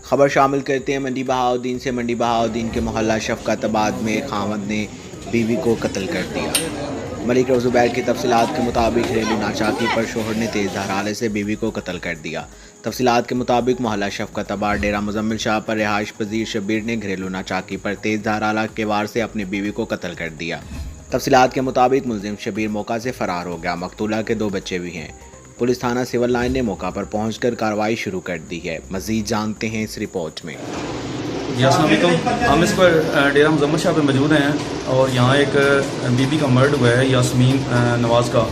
खबर शामिल करते हैं मंडी बहाउद्दीन से। मंडी बहाउद्दीन के मोहल्ला शफकताबाद में खामद ने बीवी को कत्ल कर दिया। मलिक ज़ुबैर की तफसीलात के मुताबिक घरेलू नाचाकी पर शोहर ने तेज़ धार से बीवी को कत्ल कर दिया। तफसीलात के मुताबिक मोहल्ला शफकताबाद डेरा मुजम्मिल शाह पर रिहाइश पजीर शबीर ने घरेलू नाचाकी पर तेज़ धार के वार से अपनी बीवी को कत्ल कर दिया। तफसीलात के मुताबिक मुलजिम शबीर मौका से फ़रार हो गया। मकतूला के 2 बच्चे भी हैं। पुलिस थाना सिविल लाइन ने मौका पर पहुंचकर कार्रवाई शुरू कर दी है। मजीद जानते हैं इस रिपोर्ट में। हम इस पर डेरा मुजम्मिल शाह पे मौजूद हैं और यहाँ एक बीबी का मर्डर हुआ है यास्मीन नवाज़ का,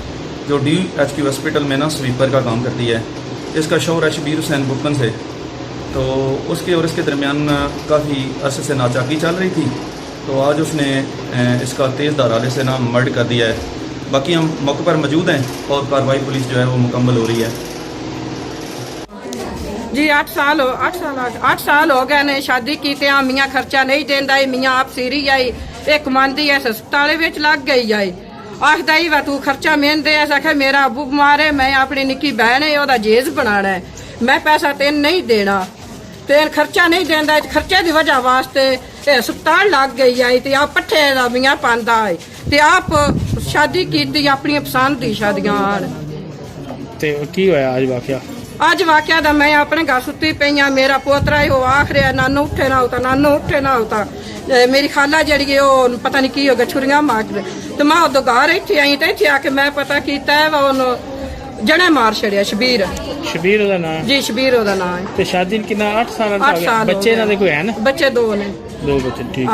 जो DHQ हॉस्पिटल में ना स्वीपर का काम करती है। इसका शौहर है शबीर हुसैन बुकन से। तो उसके और इसके दरमियान काफ़ी अरसे से नाचाकी चल रही थी, तो आज उसने इसका तेज़ धार से ना मर्डर कर दिया है। बाकी हम मौके पर मौजूद हैं और कार्रवाई पुलिस जो है वो मुकम्मल हो रही है। जी 8 साल हो गए ने शादी की, मियाँ खर्चा नहीं देंदा, मियाँ आप सीरी आई एक मंदी है अस्पताल विच लग गई आई। आखदा ही वा तू खर्चा मेन दे, आखे मेरा अबू बीमार है, मैं अपनी निक्की बहन है ओदा जेज बनाना है, मैं पैसा तेन नहीं देना, तेन खर्चा नहीं देंदा। खर्चे की वजह वास्ते अस्पताल लग गई आई ते आप पट्ठे दा मियाँ पांदा है ते आप शादी की अपनी पसंद की शादियां ते की होया आज वाकया? अज वाकया दा मैं अपने घर सुती पई हाँ, मेरा पोतरा है वो आख रहा नानू उठे ना होता, नानू उठे ना होता। मेरी खाला जड़ी है वो पता नहीं की हो गया छुरियां मार दे, तो मैं उदो घर इतने आई तो इतने आके मैं पता किया है जने मार छड़िया। शबीर दा नाम? जी शबीर दा नाम है। ते शादी कितना 8 साल? 8 साल बच्चे ना कोई है ना? बच्चे 2 ने। 2 बच्चे, ठीक।